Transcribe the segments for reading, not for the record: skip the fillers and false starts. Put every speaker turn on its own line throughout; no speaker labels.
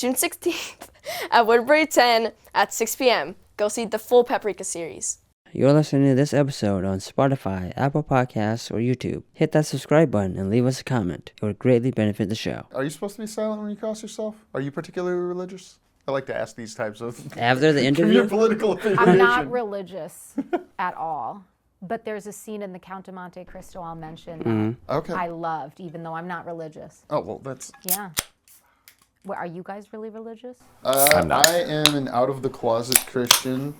June 16th at Woodbury 10 at 6 p.m. Go see the full Paprika series.
You're listening to this episode on Spotify, Apple Podcasts, or YouTube. Hit that subscribe button and leave us a comment. It would greatly benefit the show.
Are you supposed to be silent when you cross yourself? Are you particularly religious? I like to ask these types of...
After the interview?
Your political affiliation.
I'm not religious at all. But there's a scene in the Count of Monte Cristo I'll mention that I loved, even though I'm not religious.
Oh, well, that's...
Yeah. Well, are you guys really religious?
I'm not. I am an out-of-the-closet Christian.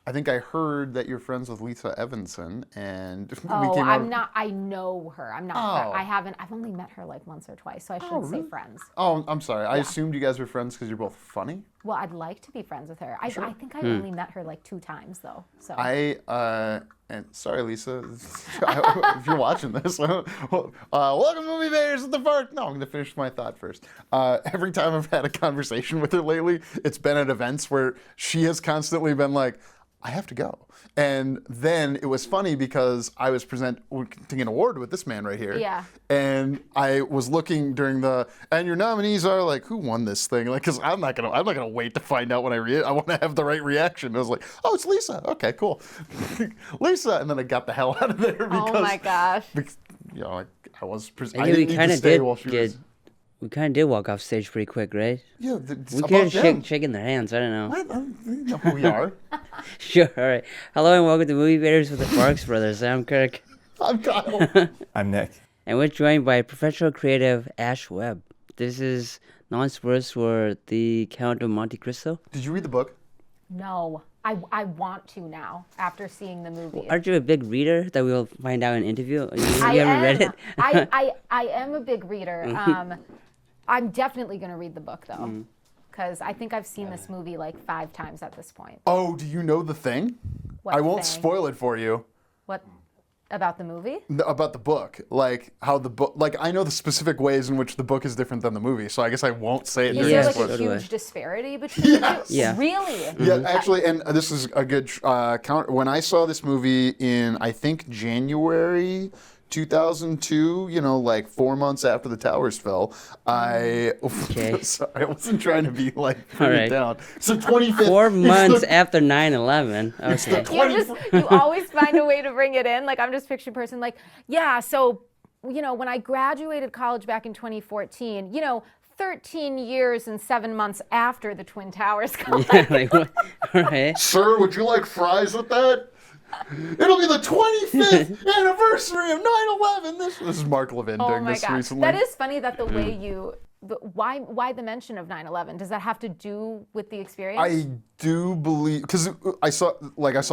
I think I heard that you're friends with Lisa Evanson, and
I'm not. I know her. I'm not. I haven't. I've only met her like once or twice, so I shouldn't say friends.
Oh, I'm sorry. I assumed you guys were friends because you're both funny.
Well, I'd like to be friends with her. I think I only met her like 2 times though. So
and sorry, Lisa, if you're watching this, welcome to Movie Bears with the Farx. No, I'm going to finish my thought first. Every time I've had a conversation with her lately, it's been at events where she has constantly been like, I have to go. And then it was funny because I was presenting an award with this man right here.
Yeah.
And I was looking during and your nominees are like, who won this thing? Like, cause I'm not gonna wait to find out when I read it. I want to have the right reaction. I was like, oh, it's Lisa. Okay, cool. Lisa. And then I got the hell out of there because.
Oh my gosh.
You know, I was.
Yeah,
I didn't need to stay while she was.
We kind of did walk off stage pretty quick, right?
Yeah,
we could have shaken their hands. I don't know.
You know who we are.
Sure. All right. Hello and welcome to Movie Bears with the Farx brothers. I'm Kirk.
I'm Kyle.
I'm Nick.
And we're joined by professional creative Ash Webb. This is non-spoilers for the Count of Monte Cristo.
Did you read the book?
No. I want to now after seeing the movie.
Aren't you a big reader that we'll find out in an interview? You
haven't
read it?
I am a big reader. I'm definitely going to read the book though. Because I think I've seen this movie like 5 times at this point.
Oh, do you know the thing?
What
I won't
thing?
spoil it for you.
What? About the movie?
About the book. Like, how the book... Like, I know the specific ways in which the book is different than the movie, so I guess I won't say it.
Is
during
there
the
like
spoiler.
a huge disparity between the two?
Yeah.
Really?
Yeah, actually, and this is a good count. When I saw this movie in, I think, January 2002, like 4 months after the towers fell, sorry, I wasn't trying to be like putting it down. So 25th.
4 months after 9/11. Okay.
You always find a way to bring it in. Like, I'm just picturing a person like, yeah, so, when I graduated college back in 2014, 13 years and 7 months after the Twin Towers collapsed.
Yeah, like, what? All right.
Sir, would you like fries with that? It'll be the 25th anniversary of 9/11. This is Mark Levin doing this recently.
That is funny that the way why the mention of 9/11? Does that have to do with the experience?
I do believe, because I saw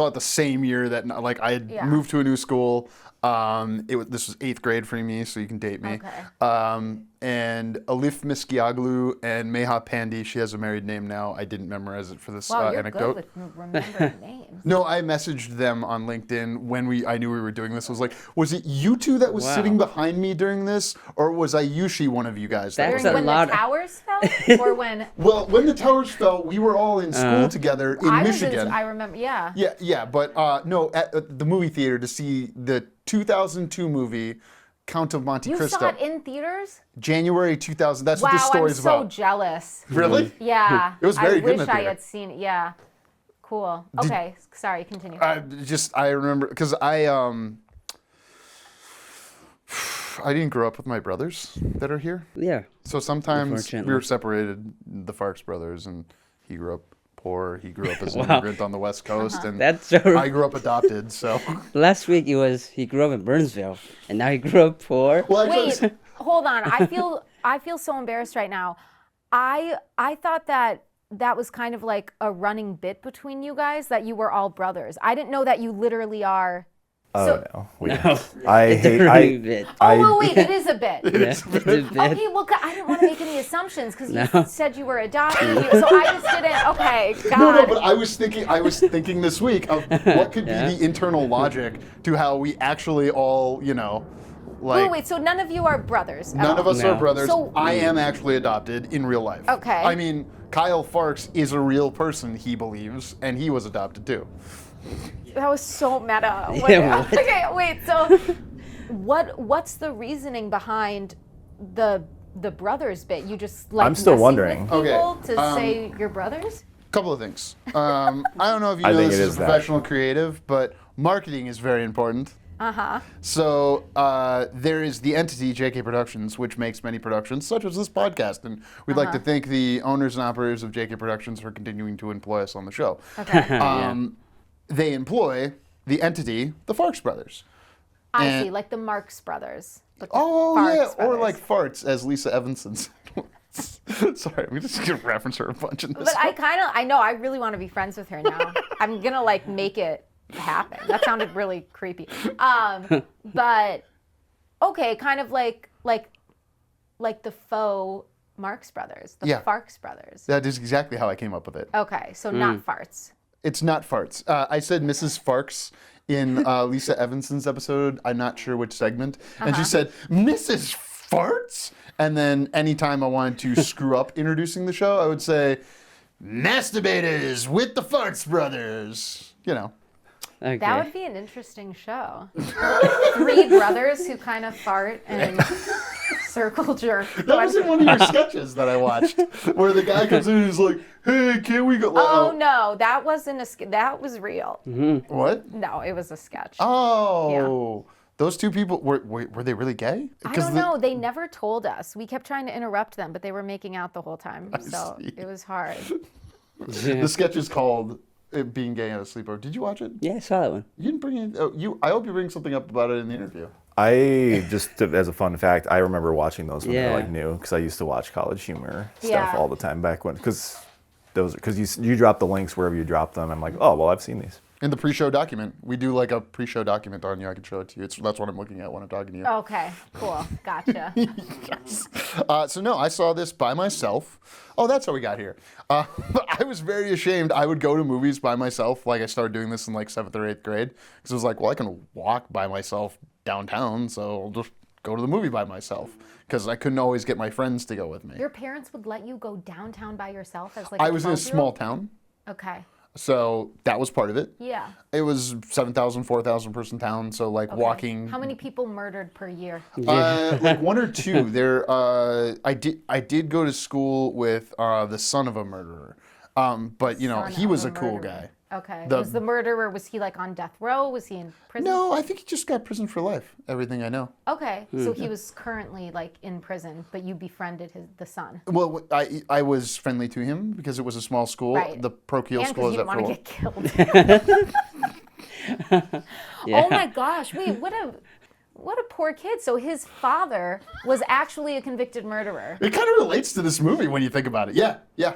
it the same year that I had moved to a new school. This was 8th grade for me, so you can date me.
Okay.
And Alif Miskiaglu and Meha Pandey, she has a married name now. I didn't memorize it for this anecdote.
Good with remembering names.
No, I messaged them on LinkedIn when I knew we were doing this. I was like, was it you two that was sitting behind me during this, or was Ayushi one of you guys?
When the towers fell, or when?
Well, when the towers fell, we were all in school together in Michigan.
I remember, yeah.
Yeah, but no, at the movie theater to see the 2002 movie Count of Monte Cristo.
You saw it in theaters?
January 2000. That's what this story's about.
Wow, I'm so jealous.
Really?
Yeah.
It was very good in the
I wish I
theater.
had seen it. Yeah. Cool. Okay. Sorry. Continue.
I remember because I didn't grow up with my brothers that are here.
Yeah.
So sometimes we were separated, the Farx brothers, and he grew up poor. He grew up as an immigrant on the West Coast, and I grew up adopted. So
last week he grew up in Burnsville, and now he grew up poor.
Well,
wait, hold on. I feel so embarrassed right now. I thought that was kind of like a running bit between you guys, that you were all brothers. I didn't know that you literally are.
No.
Wait,
it is a bit.
It's a bit.
Okay, well, I didn't want to make any assumptions because you said you were adopted, so I just didn't. Okay, God.
No, but I was thinking this week of what could be the internal logic to how we actually all,
wait, so none of you are brothers?
None of us are brothers.
So,
I am actually adopted in real life.
Okay.
I mean, Kyle Farx is a real person, he believes, and he was adopted too.
That was so meta. Okay, wait. So, what's the reasoning behind the the brothers bit? You just like
I'm still
messing
wondering.
with people
Okay,
to say you're brothers?
Couple of things. I don't know if you
I
know
think
this
it
as
is
a
that.
professional creative, but marketing is very important.
Uh-huh.
So there is the entity JK Productions, which makes many productions, such as this podcast, and we'd like to thank the owners and operators of JK Productions for continuing to employ us on the show.
Okay.
They employ the entity, the Farx brothers.
I
and-
see, like the Marx brothers. Like the
Oh
Farx
yeah, or
brothers.
like farts, as Lisa Evanston said. Sorry, I'm just gonna reference her a bunch in this.
But I know, I really want to be friends with her now. I'm gonna like make it happen. That sounded really creepy. But okay, kind of like the faux Marx brothers, the
Yeah.
Farx brothers.
That is exactly how I came up with it.
Okay, so not farts.
It's not farts. I said Mrs. Farx in Lisa Evanston's episode. I'm not sure which segment, and she said Mrs. Farts. And then anytime I wanted to screw up introducing the show, I would say Masturbators with the Farts brothers. You know.
Okay.
That would be an interesting show. 3 brothers who kind of fart and circle jerk.
That was in one of your sketches that I watched, where the guy comes in and he's like, "Hey, can we go?"
Oh no, that wasn't that was real.
What?
No, it was a sketch.
Oh, those two people were they really gay?
I don't know. They never told us. We kept trying to interrupt them, but they were making out the whole time. So
see.
it was hard.
The sketch is called "Being Gay at a Sleepover." Did you watch it?
Yeah, I saw that one.
You didn't bring it. Oh, I hope you bring something up about it in the interview.
I just, as a fun fact, I remember watching those when they
Yeah.
were like new, because I used to watch College Humor stuff
Yeah.
all the time back when, because you drop the links wherever you drop them. I'm like, oh well, I've seen these.
In the pre-show document, we do like a pre-show document on you. I can show it to you. That's what I'm looking at when I'm talking to you.
Okay, cool. Gotcha.
Yes. So no, I saw this by myself. Oh, that's how we got here. I was very ashamed. I would go to movies by myself. Like I started doing this in like 7th or 8th grade because it was like, well, I can walk by myself downtown, so I'll just go to the movie by myself because I couldn't always get my friends to go with me.
Your parents would let you go downtown by yourself as like
I was in a
12-year-old?
small town,
Okay.
so that was part of it.
Yeah.
It was 7,000, 4,000 person town, so like
Okay.
walking.
How many people murdered per year?
Like 1 or 2. There, I did go to school with the son of a murderer, but you know
Son
he
of
was
a
a cool
murderer.
guy.
Okay.
The-
Was the murderer, was he like on death row? Was he in prison?
No, I think he just got prison for life. Everything I know.
Okay. So he was currently like in prison, but you befriended the son.
Well, I was friendly to him because it was a small school.
Right.
The parochial
And
school
because
is
you
at
didn't want to
Full.
get killed. Oh my gosh. Wait, what a poor kid. So his father was actually a convicted murderer.
It kind of relates to this movie when you think about it. Yeah, yeah.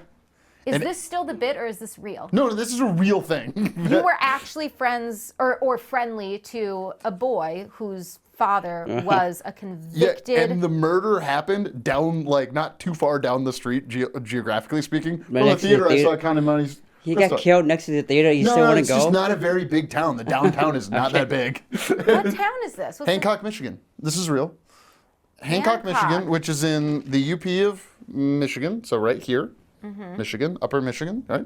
Is this still the bit or is this real?
No, this is a real thing.
You were actually friends or friendly to a boy whose father was a
Yeah,
convicted.
and the murder happened down, like, not too far down the street, geographically speaking.
Right
From the
next to the
theater, I
theater.
saw Count of Monte
He
Cristo.
got killed next to the theater. You still
No,
want to
it's
go?
just not a very big town. The downtown is not that big.
What town is this? What's the-
Hancock, Michigan. This is real. Hancock,
Hancock.
Michigan, which is in the UP of Michigan, so right here, Michigan, Upper Michigan, right?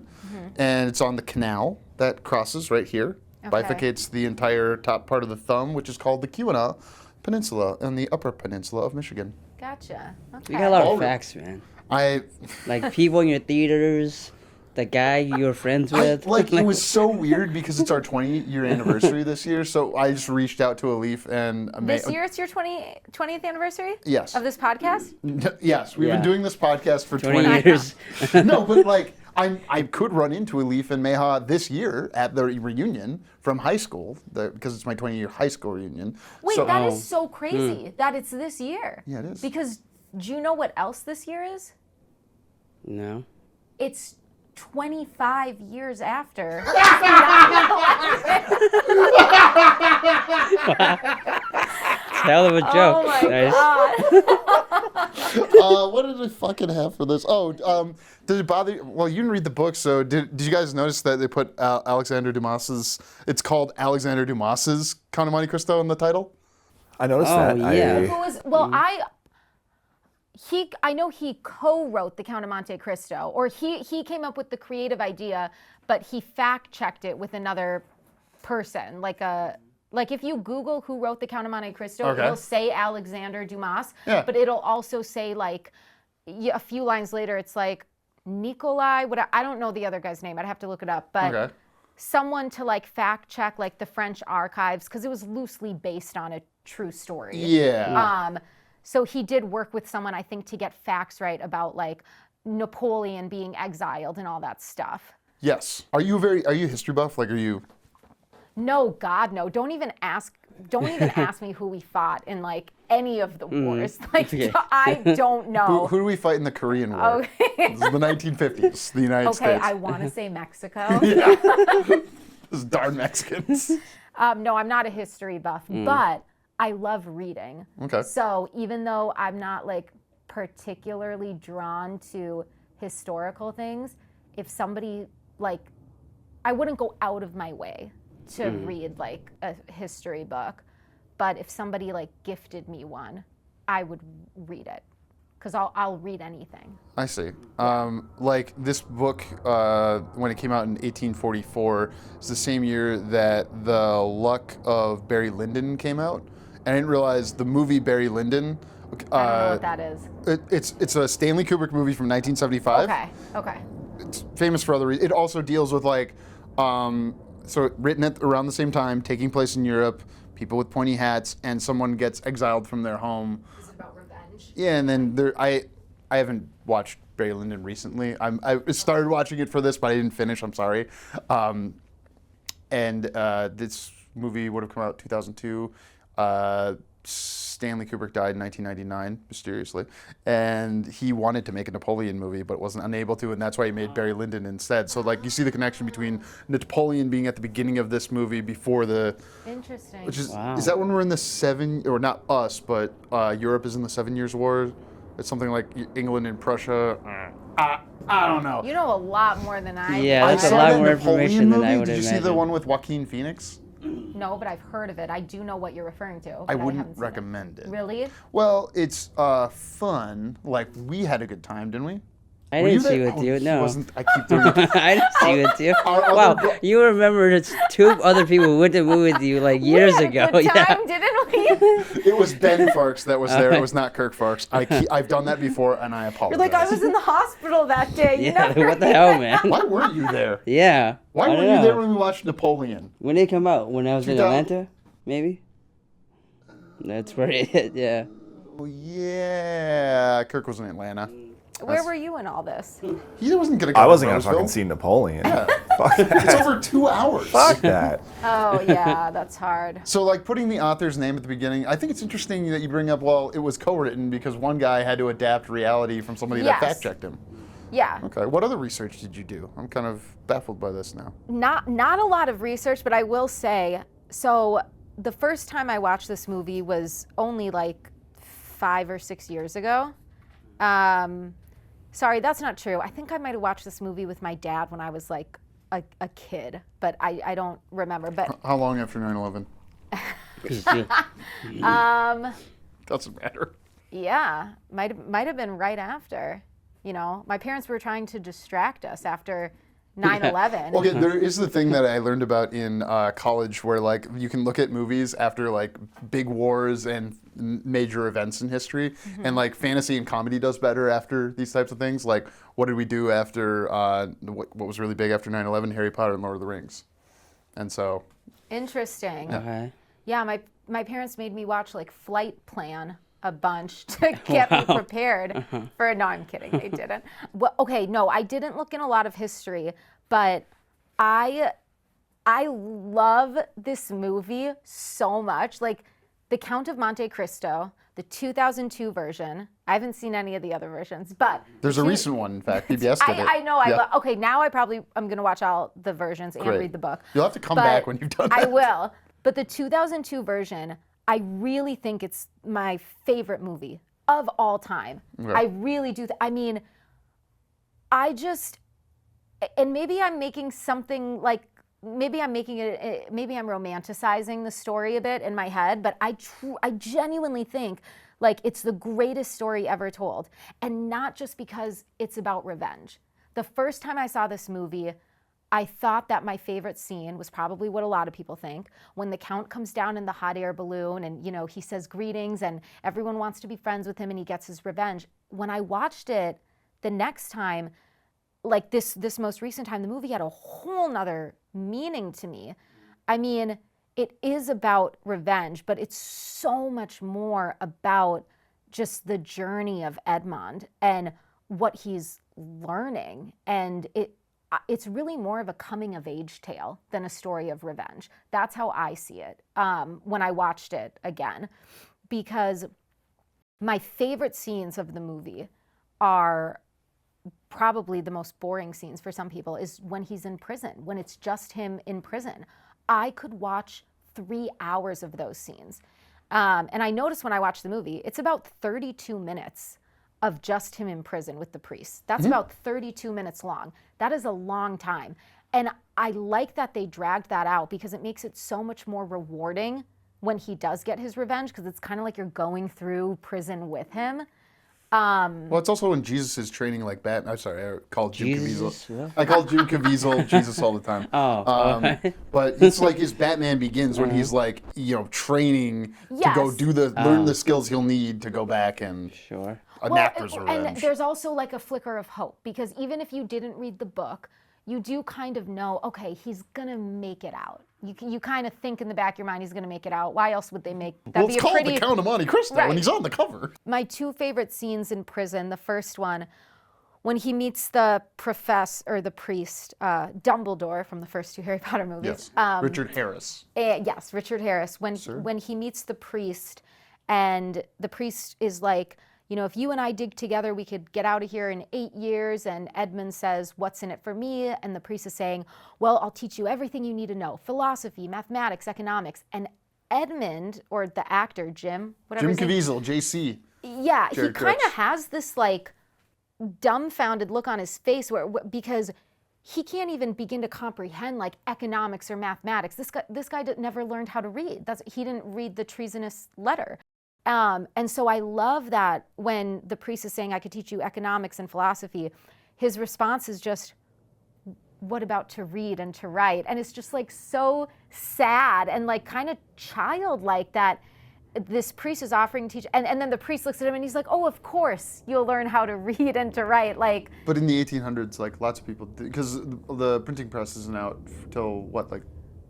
And it's on the canal that crosses right here,
Okay.
bifurcates the entire top part of the thumb, which is called the Keweenaw Peninsula and the Upper Peninsula of Michigan.
Gotcha. Okay.
You got a lot
All
of
real.
facts, man.
I
Like people in your theaters, the guy you were friends with.
like it was so weird because it's our 20-year anniversary this year, so I just reached out to Alif and
This year it's your 20th anniversary?
Yes.
Of this podcast?
Yes, we've
Yeah.
been doing this podcast for
20 years.
No, but like I could run into Alif and Meha this year at the reunion from high school because it's my 20-year high school reunion.
Wait,
So-
that is so crazy that it's this year.
Yeah, it is.
Because do you know what else this year is?
No.
It's 25 years after.
Hell of a joke.
Oh my
Nice.
God.
what did I fucking have for this? Oh, did it bother you? Well, you didn't read the book, so did you guys notice that they put Alexander Dumas's, it's called Alexander Dumas's Count of Monte Cristo in the title?
I noticed
Oh,
that.
yeah.
Who was, well, I know he co-wrote the Count of Monte Cristo, or he came up with the creative idea, but he fact-checked it with another person, like a Like if you Google who wrote The Count of Monte Cristo,
Okay.
it'll say Alexander Dumas,
Yeah.
but it'll also say like a few lines later, it's like Nikolai. I don't know the other guy's name. I'd have to look it up, but
Okay.
someone to like fact check like the French archives because it was loosely based on a true story.
Yeah.
So he did work with someone, I think, to get facts right about like Napoleon being exiled and all that stuff.
Yes. Are you a history buff? Like, are you?
No, God, no. Don't even ask me who we fought in like any of the wars. Like
Okay.
I don't know.
Who do we fight in the Korean War?
Okay.
This is the 1950s, the United
Okay,
States.
I want to say Mexico.
Those darn Mexicans.
No, I'm not a history buff, but I love reading.
Okay.
So even though I'm not like particularly drawn to historical things, if somebody like, I wouldn't go out of my way to read like a history book, but if somebody like gifted me one, I would read it because I'll read anything.
I see. Like this book, when it came out in 1844, it's the same year that The Luck of Barry Lyndon came out. And I didn't realize the movie Barry Lyndon.
I don't know what that is.
It's a Stanley Kubrick movie from 1975.
Okay.
It's famous for other reasons. It also deals with like, so written at around the same time, taking place in Europe, people with pointy hats, and someone gets exiled from their home.
Is it about revenge?
Yeah, and then I haven't watched Barry Lyndon recently. I started watching it for this, but I didn't finish. I'm sorry. And this movie would have come out 2002. Stanley Kubrick died in 1999, mysteriously, and he wanted to make a Napoleon movie, but wasn't unable to, and that's why he made Barry Lyndon instead. So, like, you see the connection between Napoleon being at the beginning of this movie before the,
Interesting.
which is
Wow.
is that when we're in the or not us, but Europe is in the 7 Years War? It's something like England and Prussia. I don't know.
You know a lot more than I
Yeah,
do.
that's a
saw
lot
that
more
Napoleon
information than I
movie.
would
Did you see the
imagine.
one with Joaquin Phoenix?
No, but I've heard of it. I do know what you're referring to.
I
but haven't
wouldn't
seen
recommend it.
Really?
Well, it's fun. Like, we had a good time, didn't we?
I
Were you
didn't see
there?
with you,
he
no.
wasn't. I keep doing it.
I didn't see with you.
Our
Wow,
other bro-
you remember it's two other people who went to movie with you like years
we had
ago.
a good time,
Yeah.
didn't we?
It was Ben Farx that was there. It was not Kirk Farx. I've done that before, and I
You're
apologize.
like, I was in the hospital that day. You
Yeah,
never
what the hell, man?
Why weren't you there?
Yeah.
Why
I
were
don't
you
know.
there when we watched Napoleon?
When did it come out? When I was in
2000.
Atlanta? Maybe? That's pretty it, yeah.
Oh, yeah. Kirk was in Atlanta.
Where were you in all this?
He wasn't going to go
I wasn't
to
gonna fucking
Roseville.
see Napoleon. Fuck that.
It's over 2 hours.
Fuck that.
Oh, yeah, that's hard.
So, like, putting the author's name at the beginning, I think it's interesting that you bring up, well, it was co-written because one guy had to adapt reality from somebody that
Yes.
fact-checked him.
Yeah.
Okay, what other research did you do? I'm kind of baffled by this now.
Not a lot of research, but I will say, so the first time I watched this movie was only like 5 or 6 years ago. Sorry, that's not true. I think I might have watched this movie with my dad when I was like a kid, but I don't remember. But
How long after 9/11? Doesn't matter.
yeah, might have been right after. You know, my parents were trying to distract us after 9/11.
Okay, there is the thing that I learned about in college where, like, you can look at movies after, like, big wars and major events in history, and, like, fantasy and comedy does better after these types of things. Like, what did we do after, what was really big after 9/11? Harry Potter and Lord of the Rings. And so...
Interesting.
Okay.
Yeah, my parents made me watch like Flight Plan a bunch to get me prepared for. No, I'm kidding. They didn't. Well, okay, no, I didn't look in a lot of history, but I love this movie so much. Like The Count of Monte Cristo, the 2002 version. I haven't seen any of the other versions, but
There's a recent one, in fact. PBS did it.
I know.
Yeah.
Okay, now I'm gonna watch all the versions and
Great.
read the book.
You'll have to come
But
back when you've done that.
I will. But the 2002 version, I really think it's my favorite movie of all time.
Okay.
I really do. I mean, I just, and maybe I'm making something like, maybe I'm making it, maybe I'm romanticizing the story a bit in my head, but I genuinely think like it's the greatest story ever told. And not just because it's about revenge. The first time I saw this movie, I thought that my favorite scene was probably what a lot of people think, when the Count comes down in the hot air balloon and, you know, he says greetings and everyone wants to be friends with him and he gets his revenge. When I watched it the next time, like this most recent time, the movie had a whole nother meaning to me. I mean, it is about revenge, but it's so much more about just the journey of Edmond and what he's learning. And it's really more of a coming of age tale than a story of revenge. That's how I see it when I watched it again, because my favorite scenes of the movie are probably the most boring scenes for some people, is when he's in prison, when it's just him in prison. I could watch 3 hours of those scenes. And I noticed when I watched the movie, it's about 32 minutes of just him in prison with the priest. That's about 32 minutes long. That is a long time. And I like that they dragged that out because it makes it so much more rewarding when he does get his revenge, because it's kind of like you're going through prison with him.
Well, it's also when Jesus is training like Batman. I'm sorry, I call Jim
Jesus,
Caviezel.
what?
I call Jim Caviezel Jesus all the time. But it's like his Batman Begins when he's like, you know, training to go
Yes.
do learn the skills he'll need to go back and
Sure.
enact his revenge.
And there's also like a flicker of hope, because even if you didn't read the book, you do kind of know, okay, he's gonna make it out. You kind of think in the back of your mind he's gonna make it out. Why else would they make that?
Well, it's called the Count of Monte Cristo,
Right.
and he's on the cover.
My two favorite scenes in prison. The first one, when he meets the priest, Dumbledore from the first two Harry Potter movies.
Yes, Richard Harris.
Yes, Richard Harris. When he meets the priest, and the priest is like, you know, if you and I dig together, we could get out of here in 8 years. And Edmund says, what's in it for me? And the priest is saying, well, I'll teach you everything you need to know. Philosophy, mathematics, economics. And Edmund, or the actor, Jim, whatever
Jim
his name,
Caviezel, JC.
yeah, he
Jared
kind of
Crooks.
has this like dumbfounded look on his face because he can't even begin to comprehend like economics or mathematics. This guy never learned how to read. He didn't read the treasonous letter. And so I love that when the priest is saying, I could teach you economics and philosophy, his response is just, what about to read and to write? And it's just like so sad and like kind of childlike that this priest is offering to teach. And then the priest looks at him and he's like, oh, of course you'll learn how to read and to write. Like,
But in the 1800s, like lots of people, because the printing press isn't out till what, like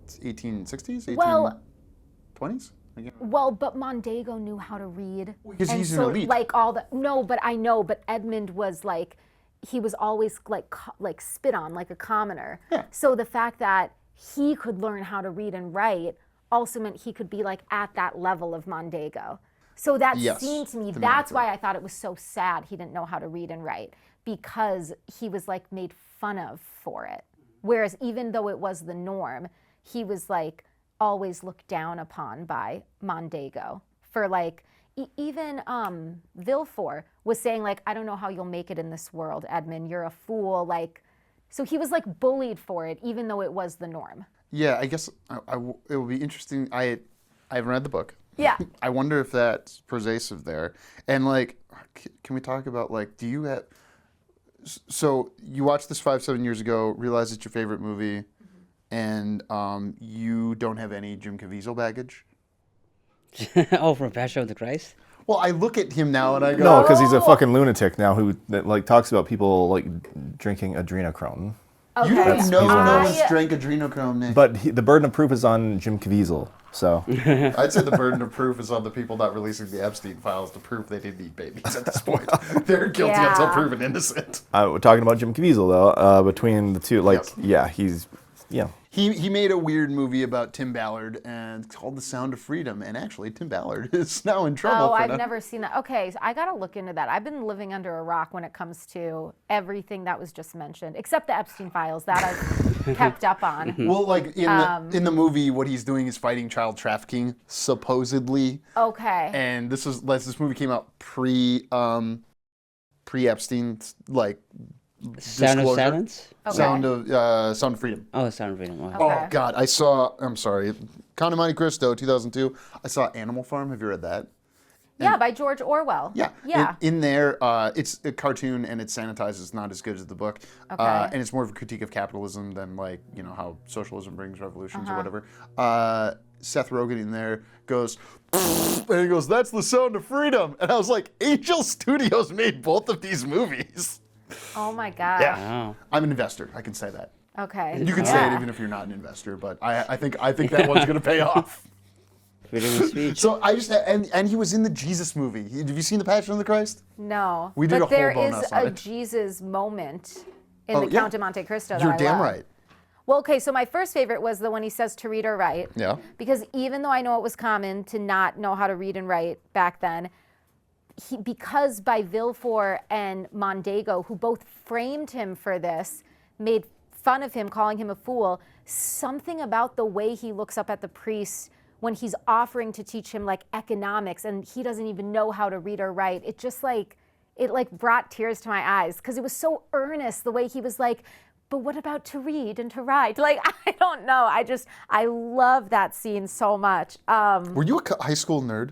1860s, 1820s?
well, but Mondego knew how to read.
Because
And
he's an
so,
elite.
like but Edmund was like, he was always like spit on like a commoner.
Yeah.
So the fact that he could learn how to read and write also meant he could be like at that level of Mondego. So that
Yes,
scene to me,
the
that's
miracle.
why I thought it was so sad he didn't know how to read and write, because he was like made fun of for it. Whereas even though it was the norm, he was like always looked down upon by Mondego for like, even Villefort was saying like, I don't know how you'll make it in this world, Edmund, you're a fool. Like, so he was like bullied for it, even though it was the norm.
Yeah, I guess it will be interesting. I haven't read the book.
Yeah.
I wonder if that's pervasive there. And like, can we talk about like, do you have? So you watched this 5-7 years ago, realized it's your favorite movie, and you don't have any Jim Caviezel baggage.
Oh, from Passion of the Christ?
Well, I look at him now and I go,
No, because he's a fucking lunatic now that like talks about people like drinking adrenochrome.
you don't
He's
know
one of
no
those.
one's drank adrenochrome, Nick.
But the burden of proof is on Jim Caviezel. So
I'd say the burden of proof is on the people not releasing the Epstein files to prove they didn't eat babies at this point. They're guilty until
Yeah.
proven innocent.
we're talking about Jim Caviezel though. Between the two, like
Yes.
yeah.
He made a weird movie about Tim Ballard and it's called The Sound of Freedom. And actually, Tim Ballard is now in trouble
Oh,
for
I've
that.
never seen that. Okay, so I gotta look into that. I've been living under a rock when it comes to everything that was just mentioned, except the Epstein files that I've kept up on.
Well, like in the movie, what he's doing is fighting child trafficking, supposedly.
Okay.
And this movie came out pre Epstein, like
Sound of
disclosure.
Silence?
Okay.
Sound of Freedom.
Oh, Sound of Freedom.
Okay.
Oh God, I'm sorry, Count of Monte Cristo, 2002. I saw Animal Farm. Have you read that?
Yeah, by George Orwell.
Yeah.
Yeah.
In there, it's a cartoon and it's sanitized. It's not as good as the book.
Okay.
And it's more of a critique of capitalism than like, how socialism brings revolutions or whatever. Seth Rogen in there goes, and he goes, "That's the sound of freedom." And I was like, Angel Studios made both of these movies.
Oh my God.
Yeah.
Wow.
I'm an investor. I can say that.
Okay.
You can say it even if you're not an investor, but I think that one's going to pay off.
Freedom of speech.
So I just and he was in the Jesus movie. Have you seen The Passion of the Christ?
No.
We did
but
a whole
there
bonus
is
on
a
it.
Jesus moment in
Oh,
the
yeah.
Count of Monte Cristo that
You're
I
damn
love.
right.
Well, okay, so my first favorite was the one he says to read or write.
Yeah.
Because even though I know it was common to not know how to read and write back then, because by Villefort and Mondego, who both framed him for this, made fun of him, calling him a fool, something about the way he looks up at the priest when he's offering to teach him like economics and he doesn't even know how to read or write, it just like, brought tears to my eyes because it was so earnest the way he was like, but what about to read and to write? Like, I don't know. I love that scene so much.
Were you a high school nerd?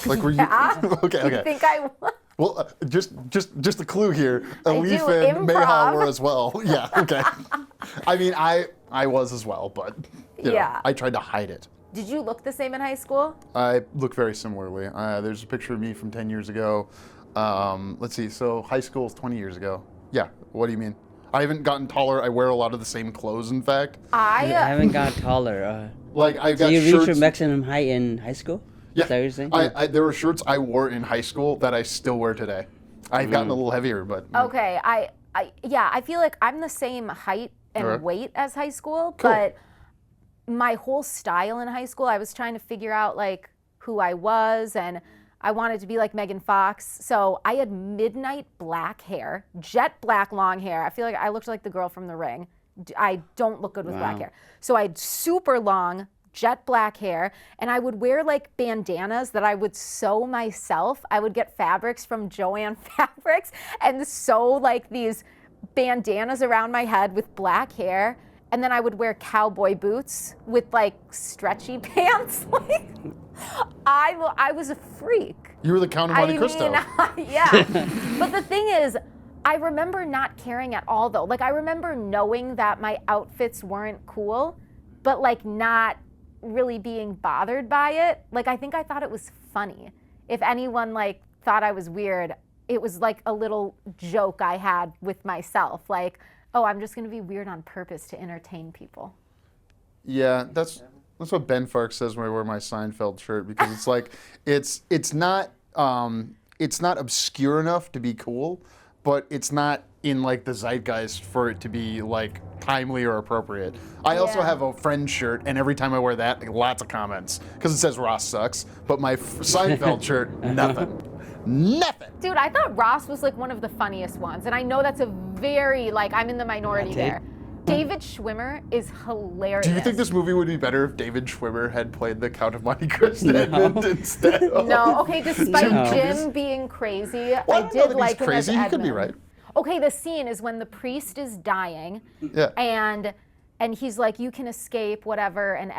Like, were
Yeah.
you? Okay.
I think I was.
Well, just a clue here.
do
Elif and Mayha
improv.
were as well. Yeah. Okay. I mean, I was as well, but
Yeah.
I tried to hide it.
Did you look the same in high school?
I look very similarly. There's a picture of me from 10 years ago. Let's see. So high school is 20 years ago. Yeah. What do you mean? I haven't gotten taller. I wear a lot of the same clothes, in fact.
I haven't got taller.
Like I
So
got
you reached your
shirts.
maximum height in high school?
Yeah.
Is that what you're saying?
There were shirts I wore in high school that I still wear today. I've gotten a little heavier, but
Okay, I feel like I'm the same height and
Alright.
weight as high school,
Cool.
but my whole style in high school, I was trying to figure out like who I was, and I wanted to be like Megan Fox. So I had midnight black hair, jet black long hair. I feel like I looked like the girl from The Ring. I don't look good with black
Wow.
hair. So I had super long jet black hair, and I would wear like bandanas that I would sew myself. I would get fabrics from Joann Fabrics and sew like these bandanas around my head with black hair, and then I would wear cowboy boots with like stretchy pants. Like I was a freak.
you were the Count of Monte Cristo.
Yeah. But the thing is, I remember not caring at all though. Like I remember knowing that my outfits weren't cool, but like not really being bothered by it. Like I think I thought it was funny. If anyone like thought I was weird, it was like a little joke I had with myself. Like, oh, I'm just gonna be weird on purpose to entertain people.
Yeah, that's what Ben Farx says when I wear my Seinfeld shirt, because it's like it's not obscure enough to be cool, but it's not in like the zeitgeist for it to be like timely or appropriate. I also
Yeah.
have a Friends shirt, and every time I wear that, like, lots of comments because it says Ross sucks. But my Seinfeld shirt, nothing. Nothing.
Dude, I thought Ross was like one of the funniest ones. And I know that's a very, like, I'm in the minority
That's it.
there. David Schwimmer is hilarious.
Do you think this movie would be better if David Schwimmer had played the Count of Monte Cristo instead of?
No, okay, despite
No.
Jim being crazy,
Well,
I
I don't know
did
that
like
he's
him as
crazy. He could be
Edmund.
right.
Okay, the scene is when the priest is dying,
Yeah.
and he's like, you can escape, whatever, and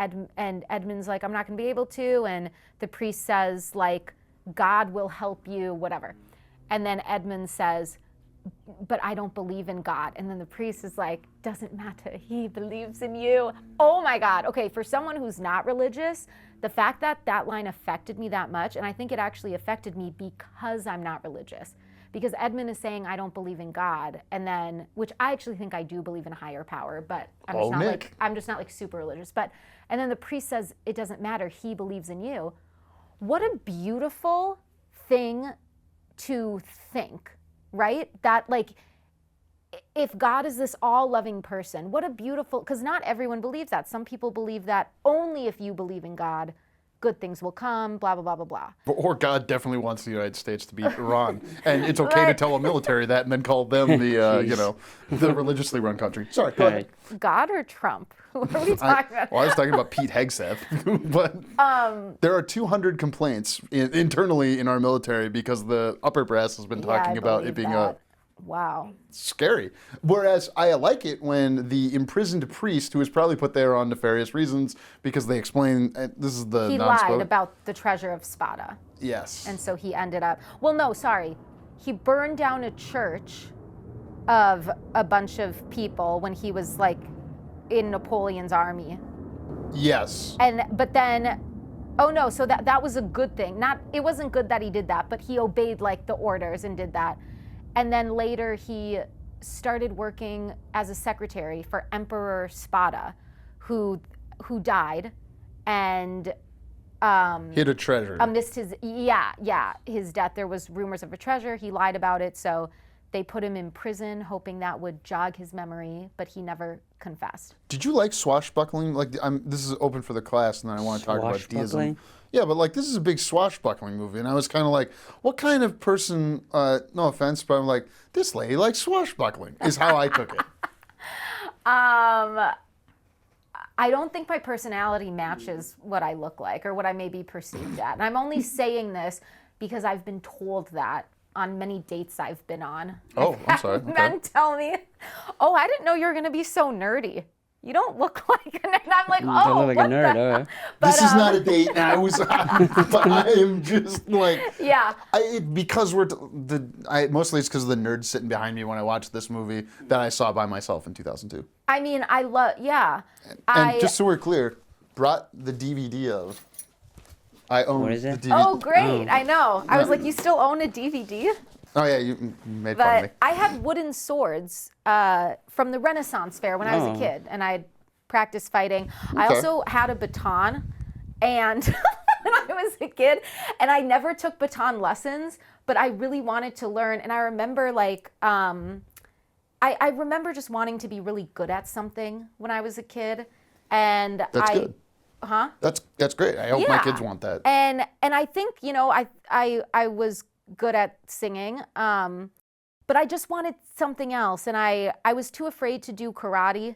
Edmund's like, I'm not gonna be able to, and the priest says, like, God will help you, whatever. And then Edmund says, but I don't believe in God. And then the priest is like, doesn't matter, he believes in you. Oh my God. Okay, for someone who's not religious, the fact that that line affected me that much, and I think it actually affected me because I'm not religious. Because Edmund is saying, I don't believe in God. And then, which I actually think I do believe in a higher power, but I'm just not like super religious. But, and then the priest says, it doesn't matter, he believes in you. What a beautiful thing to think, right? That like, if God is this all-loving person, what a beautiful, because not everyone believes that. Some people believe that only if you believe in God, good things will come, blah, blah, blah, blah, blah.
Or God definitely wants the United States to beat Iran, and it's okay to tell a military that and then call them the the religiously run country. Sorry, go ahead.
God or Trump? What are we talking about?
Well, I was talking about Pete Hegseth, but there are 200 complaints internally in our military because the upper brass has been
Yeah, I
talking about
believe
it being
that. Wow.
Scary. Whereas I like it when the imprisoned priest, who was probably put there on nefarious reasons, because they explain this is the
He lied about the treasure of Spada.
Yes.
And so he ended up, well, no, sorry. He burned down a church of a bunch of people when he was like in Napoleon's army.
Yes.
But then, oh no, so that was a good thing. It wasn't good that he did that, but he obeyed like the orders and did that. And then later he started working as a secretary for Emperor Spada, who died, and
he had a treasure.
missed his his death. There was rumors of a treasure. He lied about it, so they put him in prison, hoping that would jog his memory, but he never confessed.
Did you like swashbuckling? Like, this is open for the class, and then I want to talk about deism.
Swashbuckling?
Yeah, but like, this is a big swashbuckling movie, and I was kind of like, what kind of person? No offense, but I'm like, this lady likes swashbuckling. Is how I took it.
I don't think my personality matches what I look like or what I may be perceived at. And I'm only saying this because I've been told that on many dates I've been on.
Oh, I'm sorry. Okay.
Men tell me, oh, I didn't know you were going to be so nerdy. You don't look like a nerd. And I'm like, oh,
Don't look like a nerd.
This is not a date, and I was, but I am just like,
yeah.
Because mostly it's because of the nerds sitting behind me when I watched this movie that I saw by myself in 2002.
I mean, I love, yeah.
And just so we're clear, brought the DVD of. I own
What is
the
it?
DVD.
Oh, great. I know. I was like, you still own a DVD?
Oh yeah, you made fun of me.
But I had wooden swords from the Renaissance Fair when I was a kid, and I practiced fighting. I also had a baton, and when I was a kid, and I never took baton lessons, but I really wanted to learn. And I remember like, I remember just wanting to be really good at something when I was a kid, and
That's good.
Huh?
That's great. I hope my kids want that.
And I think, you know, I was good at singing, but I just wanted something else, and I was too afraid to do karate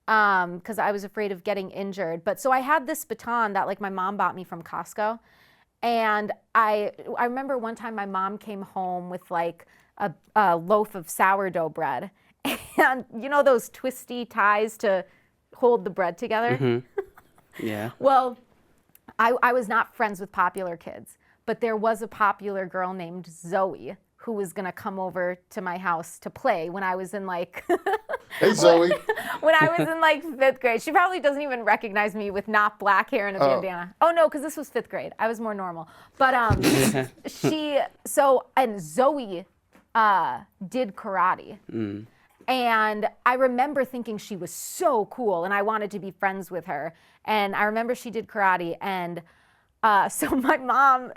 because I was afraid of getting injured. But so I had this baton that like my mom bought me from Costco, and I remember one time my mom came home with like a loaf of sourdough bread, and you know those twisty ties to hold the bread together.
Mm-hmm. Yeah.
Well, I was not friends with popular kids, but there was a popular girl named Zoe who was going to come over to my house to play when I was in like
Hey Zoe.
when I was in like 5th grade. She probably doesn't even recognize me with not black hair and a bandana. Oh no, because this was 5th grade. I was more normal. But and Zoe did karate.
Mm.
And I remember thinking she was so cool and I wanted to be friends with her. And I remember she did karate, and so my mom,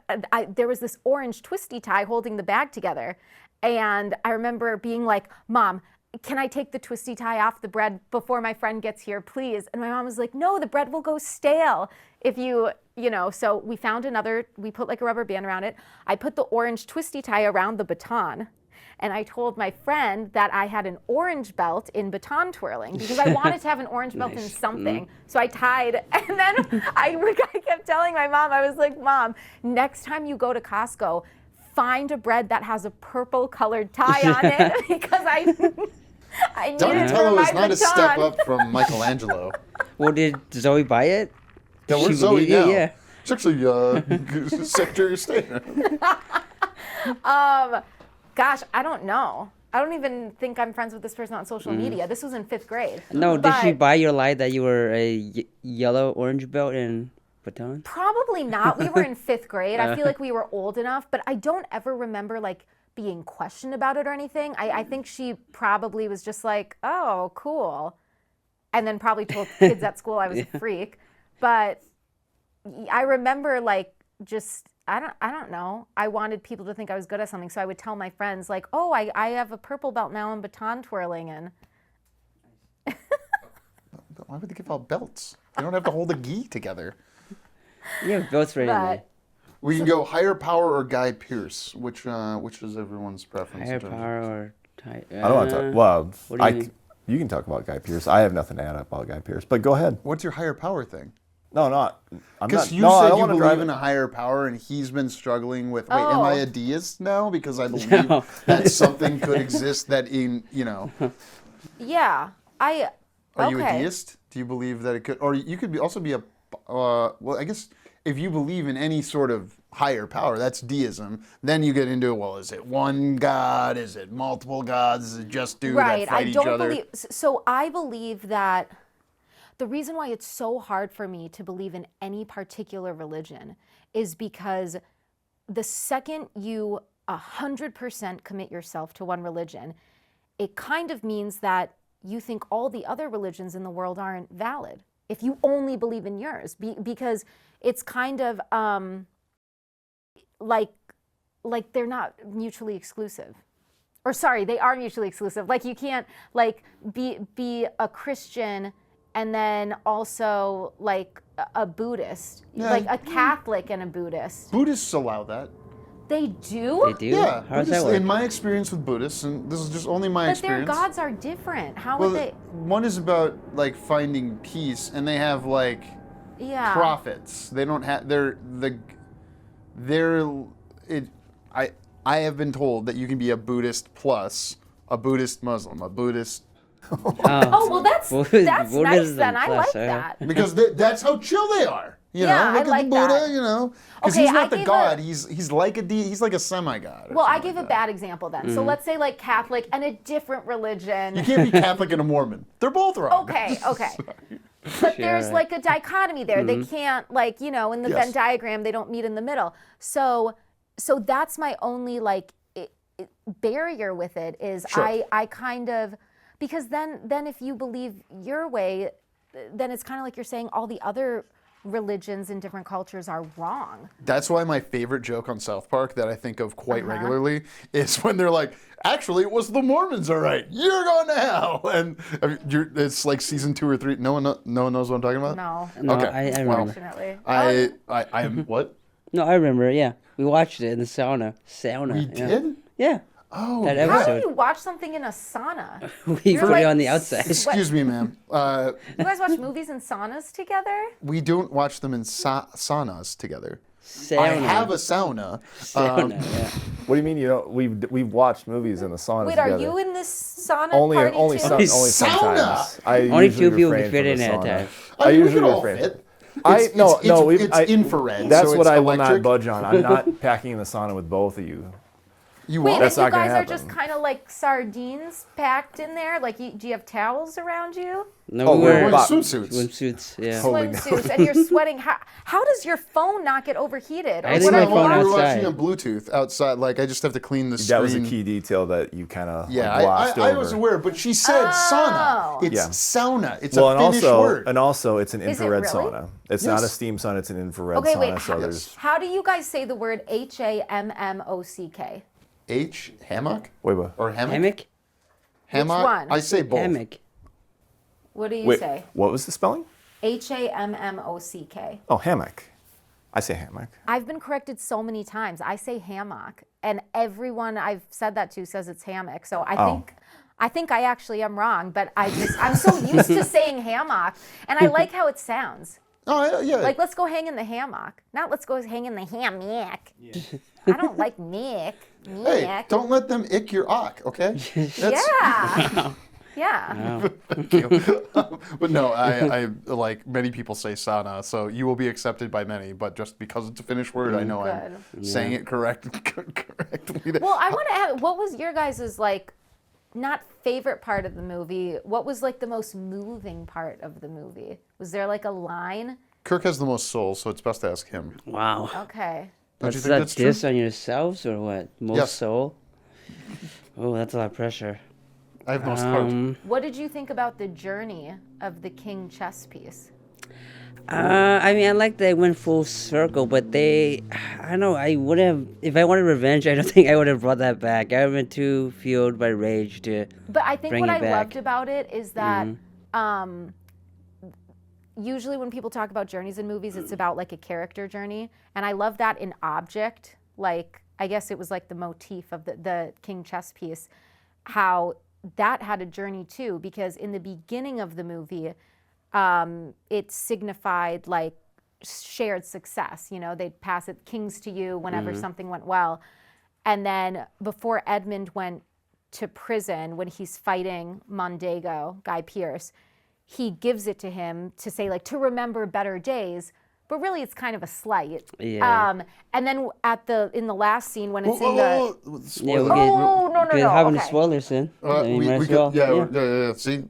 there was this orange twisty tie holding the bag together. And I remember being like, Mom, can I take the twisty tie off the bread before my friend gets here, please? And my mom was like, no, the bread will go stale if you know. So we found we put like a rubber band around it. I put the orange twisty tie around the baton. And I told my friend that I had an orange belt in baton twirling because I wanted to have an orange belt in something. So I tied, and then I kept telling my mom, I was like, Mom, next time you go to Costco, find a bread that has a purple colored tie on it because I need it for
Donatello
my
is not
baton.
a step up from Michelangelo.
Well, did Zoe buy it?
Yeah, where's
She
Zoe
believed you?
now?
Yeah.
It's actually Secretary of State.
Gosh, I don't know. I don't even think I'm friends with this person on social media. This was in 5th grade.
No, did she
But-
buy your lie that you were a yellow orange belt and baton?
Probably not. We were in 5th grade. I feel like we were old enough, but I don't ever remember like being questioned about it or anything. I think she probably was just like, oh, cool. And then probably told kids at school I was a freak. But I remember like just, I don't know. I wanted people to think I was good at something. So I would tell my friends like, oh, I have a purple belt now in baton twirling. And
Why would they give out belts? They don't have to hold a gi together.
Yeah, belts right in there.
but
We can go higher power or Guy Pearce. Which is everyone's preference?
Higher
in terms of-
power or tight?
I don't want to talk. Well,
what do you mean?
you can talk about Guy Pearce. I have nothing to add about Guy Pearce, but go ahead.
What's your higher power thing?
No, not. I'm
Because
not.
you
no, I
said
don't
you
want to drive
believe in
it.
a higher power, and he's been struggling with. Wait,
Oh.
am I a deist now? Because I believe
No.
that something could exist that
Yeah, I.
Are you a
okay.
deist? Do you believe that it could, or you could also be a? Well, I guess if you believe in any sort of higher power, that's deism. Then you get into, well, is it one God? Is it multiple gods? Is it just dudes
Right.
that fight
I
each
don't
other?
believe. So I believe that the reason why it's so hard for me to believe in any particular religion is because the second you 100% commit yourself to one religion, it kind of means that you think all the other religions in the world aren't valid if you only believe in yours, because it's kind of like they're not mutually exclusive. Or sorry, they are mutually exclusive. Like you can't like be a Christian and then also like a Buddhist,
Yeah.
like a Catholic and a Buddhist.
Buddhists allow that.
They do?
They do?
Yeah,
How does that
Buddhists,
work?
in my experience with Buddhists, and this is just only my
But their
experience.
gods are different. How
well,
would they?
one is about like finding peace, and they have like
Yeah.
prophets. They don't have. I have been told that you can be a Buddhist plus a Buddhist Muslim, a Buddhist.
Oh well, that's
Buddhism
nice then. I
plus,
like
huh?
that.
Because that's how chill they are. You
Yeah,
know,
I
look
like
at the Buddha.
that.
You know, because
Okay,
he's
I
not the
gave
god.
a-
He's like he's like a semi-god. or
Well, I
something
gave a
like that.
bad example then. So let's say like Catholic and a different religion.
You can't be Catholic and a Mormon. They're both wrong.
Okay, okay. But there's
Sure.
like a dichotomy there. They can't like, in the
Yes.
Venn diagram, they don't meet in the middle. So that's my only like barrier with it is
Sure.
I kind of, because then if you believe your way, then it's kind of like you're saying all the other religions in different cultures are wrong.
That's why my favorite joke on South Park that I think of quite
Uh-huh.
regularly is when they're like, actually, it was the Mormons, all right. You're going to hell. And it's like season 2 or 3. No one knows what I'm talking about?
No,
No,
Okay.
I
Well,
remember.
unfortunately.
I am, what?
No, I remember, yeah. We watched it in the sauna.
We
yeah.
did?
Yeah.
Oh,
That
yeah.
How do
episode.
you watch something in a sauna?
We
You're
put
like
it on the outside.
Excuse me, ma'am.
You guys watch movies in saunas together?
We don't watch them in saunas together.
Sauna.
I have a sauna.
Sauna, yeah.
What do you mean? You know, we've watched movies in the sauna
Wait,
together.
are you in this sauna
only
party
only
too?
some, only
Sauna!
sometimes? I
Only
usually
2 people
refrain
can fit
from
in
the
at a
sauna.
time.
I mean, we
usually
can all
refrain.
fit.
It's
infrared.
That's
so
what
it's
I will not
electric.
budge on. I'm not packing in the sauna with both of you.
You
Wait,
want?
That's
and you
not gonna
guys are just
happen.
kind of like sardines packed in there? Like, do you have towels around you?
No,
Oh,
we
we're
were
wearing swimsuits.
swimsuits, yeah.
Holy
Swimsuits, and you're sweating. How does your phone not get overheated? Or
I leave
When
my
I'm
phone
we're
outside.
watching on Bluetooth outside, like I just have to clean the screen.
That was a key detail that you kind of
Yeah,
glossed over.
I was aware, but she said sauna. It's
Yeah.
sauna. It's
Well,
a Finnish word.
and also, it's an
Is it
infrared
really?
sauna. It's not a
Yes.
steam sauna. It's an infrared
Okay,
sauna.
wait.
So there's
How do you guys say the word HAMMOCK?
Hammock
wait, what?
or hammock?
Hammock?
Hammock.
one?
I say both.
Hammock.
What do you
Wait,
say?
what was the spelling?
HAMMOCK.
Oh, hammock. I say hammock.
I've been corrected so many times. I say hammock, and everyone I've said that to says it's hammock. So I think I actually am wrong, but I'm so used to saying hammock, and I like how it sounds.
Oh yeah.
Like, let's go hang in the hammock, not let's go hang in the hammock. I don't like Nick.
Hey, don't let them ick your ock, okay? That's,
Yeah. Yeah.
Thank you. But no, I like many people say sauna, so you will be accepted by many. But just because it's a Finnish word, I know I'm saying it correctly.
Well, I want to add, what was your guys' like, not favorite part of the movie? What was like the most moving part of the movie? Was there like a line?
Kirk has the most soul, so it's best to ask him.
Wow.
Okay.
Don't you
That's
think
that
that's true?
diss on yourselves or what? Most
Yes.
soul? Oh, that's a lot of pressure.
I have most heart.
What did you think about the journey of the king chess piece?
I mean, I like that it went full circle, but I don't know, I would have, if I wanted revenge, I don't think I would have brought that back. I would have been too fueled by rage to,
But I think
Bring
what
it
I
back.
loved about it is that usually when people talk about journeys in movies, it's about like a character journey. And I love that in Object, like, I guess it was like the motif of the king chess piece, how that had a journey too, because in the beginning of the movie, it signified like shared success. You know, they'd pass it kings to you whenever something went well. And then before Edmund went to prison, when he's fighting Mondego, Guy Pearce, he gives it to him to say, like, to remember better days. But really, it's kind of a slight.
Yeah.
And then in the last scene, when it's
Whoa,
in the...
whoa, whoa.
Yeah,
Spoiler.
Oh, no,
We're
no.
having the
Okay.
spoilers soon. I mean, might
we
as
could,
well.
yeah. See,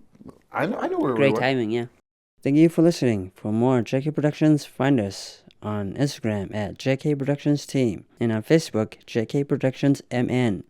I know where
Great
we were.
timing, yeah. Thank you for listening. For more JK Productions, find us on Instagram at JK Productions Team and on Facebook, JK Productions MN.